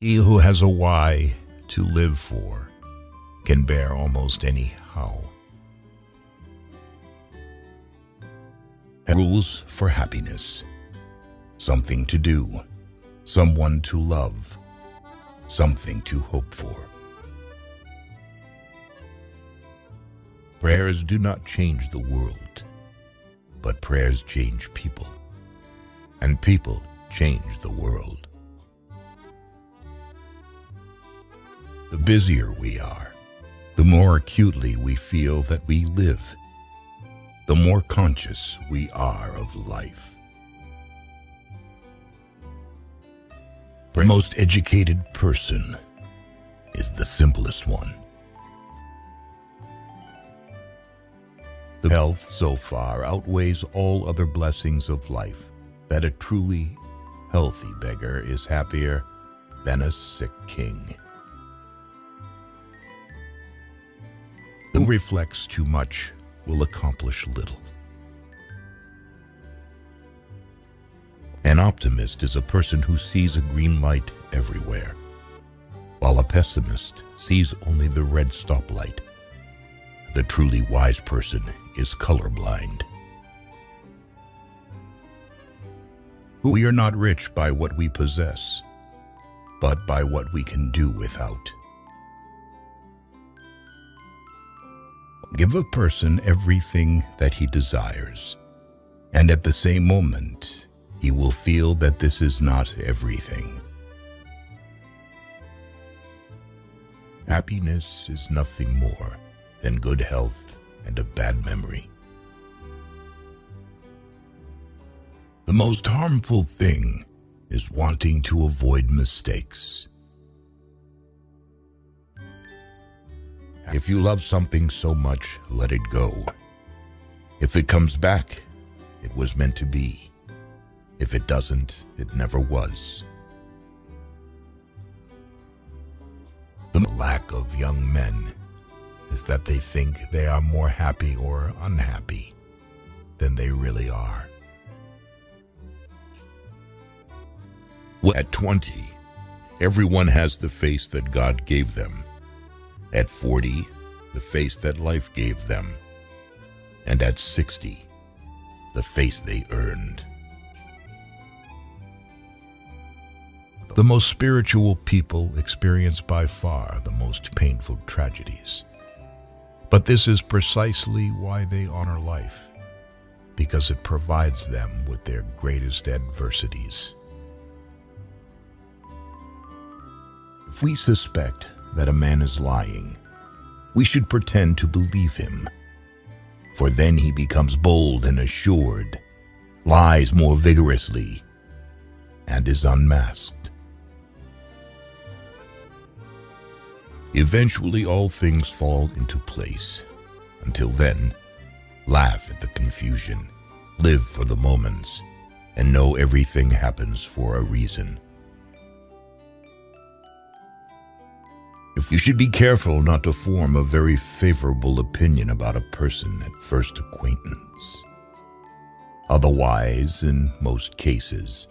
He who has a why to live for can bear almost any how. Rules for happiness: something to do, someone to love, something to hope for. Prayers do not change the world, but prayers change people, and people change the world. The busier we are, the more acutely we feel that we live, the more conscious we are of life. The most educated person is the simplest one. The health so far outweighs all other blessings of life that a truly healthy beggar is happier than a sick king. Who reflects too much will accomplish little. An optimist is a person who sees a green light everywhere, while a pessimist sees only the red stoplight. The truly wise person is colorblind. We are not rich by what we possess, but by what we can do without. Give a person everything that he desires, and at the same moment, he will feel that this is not everything. Happiness is nothing more than good health and a bad memory. The most harmful thing is wanting to avoid mistakes. If you love something so much, let it go. If it comes back, it was meant to be. If it doesn't, it never was. The lack of young men is that they think they are more happy or unhappy than they really are. At 20, everyone has the face that God gave them. At 40, the face that life gave them. And at 60, the face they earned. The most spiritual people experience by far the most painful tragedies. But this is precisely why they honor life, because it provides them with their greatest adversities. If we suspect that a man is lying, we should pretend to believe him, for then he becomes bold and assured, lies more vigorously, and is unmasked. Eventually all things fall into place. Until then, laugh at the confusion, live for the moments, and know everything happens for a reason. You should be careful not to form a very favorable opinion about a person at first acquaintance. Otherwise, in most cases,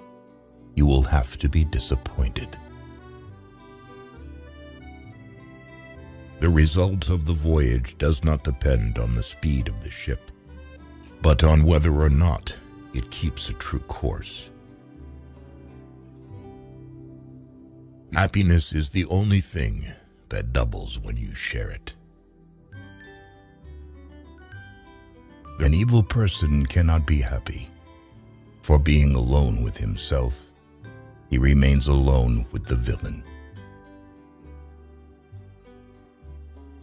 you will have to be disappointed. The result of the voyage does not depend on the speed of the ship, but on whether or not it keeps a true course. Happiness is the only thing that doubles when you share it. An evil person cannot be happy, for being alone with himself, he remains alone with the villain.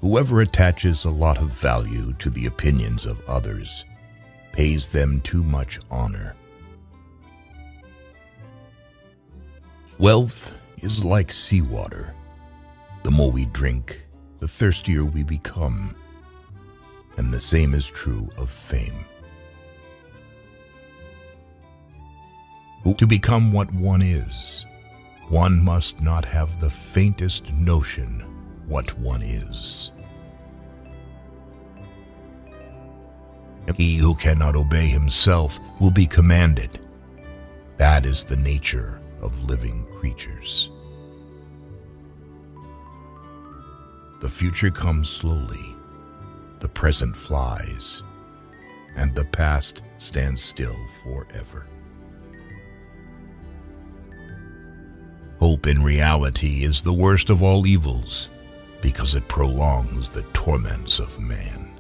Whoever attaches a lot of value to the opinions of others pays them too much honor. Wealth is like seawater. The more we drink, the thirstier we become. And the same is true of fame. To become what one is, one must not have the faintest notion what one is. He who cannot obey himself will be commanded. That is the nature of living creatures. The future comes slowly, the present flies, and the past stands still forever. Hope in reality is the worst of all evils because it prolongs the torments of man.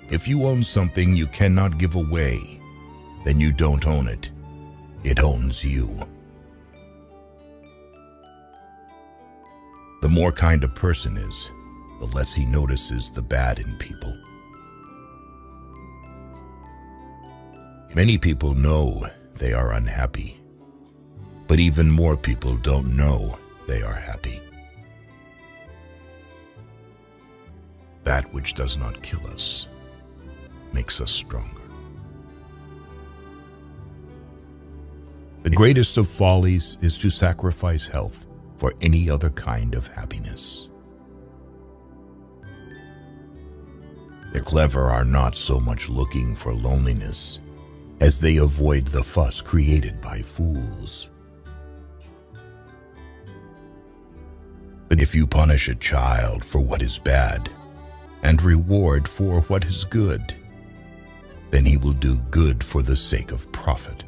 If you own something you cannot give away, then you don't own it. It owns you. The more kind a person is, the less he notices the bad in people. Many people know they are unhappy, but even more people don't know they are happy. That which does not kill us makes us stronger. The greatest of follies is to sacrifice health for any other kind of happiness. The clever are not so much looking for loneliness as they avoid the fuss created by fools. But if you punish a child for what is bad and reward for what is good, then he will do good for the sake of profit.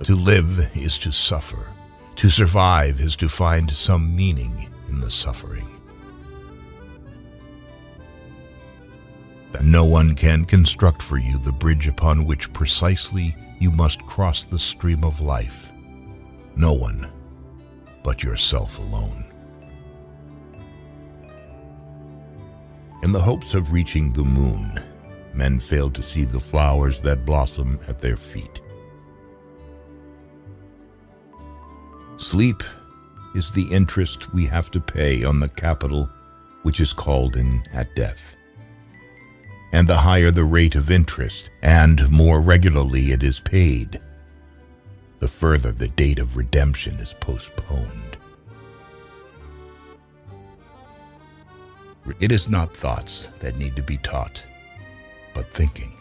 To live is to suffer. To survive is to find some meaning in the suffering. No one can construct for you the bridge upon which precisely you must cross the stream of life. No one but yourself alone. In the hopes of reaching the moon, men fail to see the flowers that blossom at their feet. Sleep is the interest we have to pay on the capital which is called in at death. And the higher the rate of interest, and more regularly it is paid, the further the date of redemption is postponed. It is not thoughts that need to be taught, but thinking.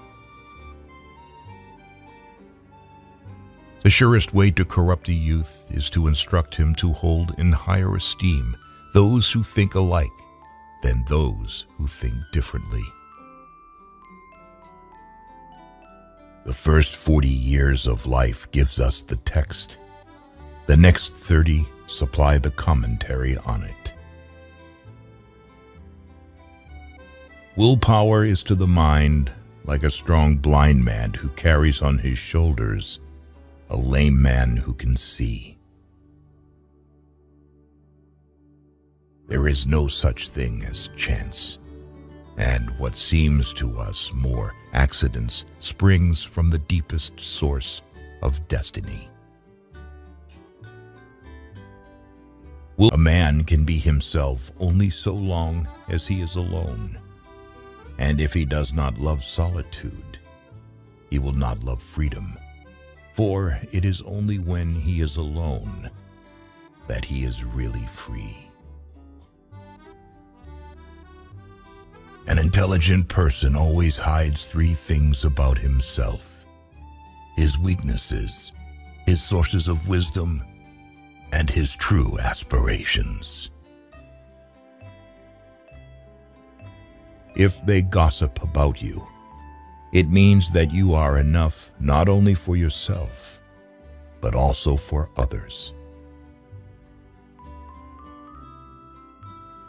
The surest way to corrupt a youth is to instruct him to hold in higher esteem those who think alike than those who think differently. The first 40 years of life gives us the text. The next 30 supply the commentary on it. Willpower is to the mind like a strong blind man who carries on his shoulders a lame man who can see. There is no such thing as chance, and what seems to us more accidents springs from the deepest source of destiny. A man can be himself only so long as he is alone, and if he does not love solitude, he will not love freedom. For it is only when he is alone that he is really free. An intelligent person always hides three things about himself: his weaknesses, his sources of wisdom, and his true aspirations. If they gossip about you, it means that you are enough not only for yourself, but also for others.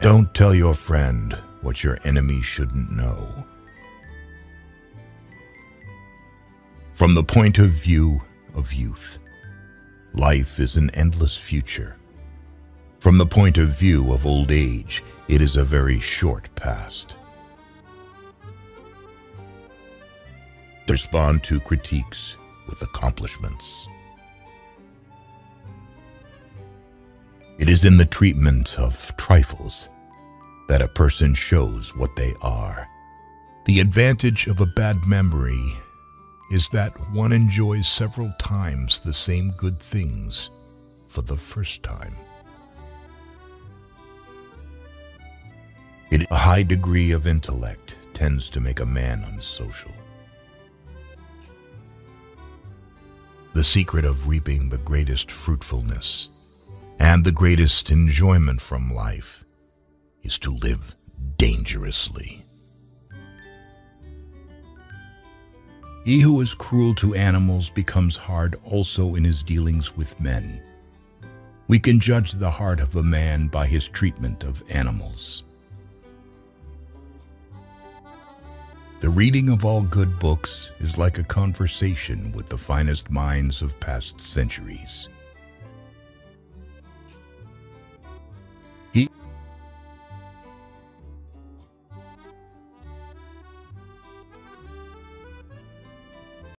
Don't tell your friend what your enemy shouldn't know. From the point of view of youth, life is an endless future. From the point of view of old age, it is a very short past. Respond to critiques with accomplishments. It is in the treatment of trifles that a person shows what they are. The advantage of a bad memory is that one enjoys several times the same good things for the first time. A high degree of intellect tends to make a man unsocial. The secret of reaping the greatest fruitfulness and the greatest enjoyment from life is to live dangerously. He who is cruel to animals becomes hard also in his dealings with men. We can judge the heart of a man by his treatment of animals. The reading of all good books is like a conversation with the finest minds of past centuries.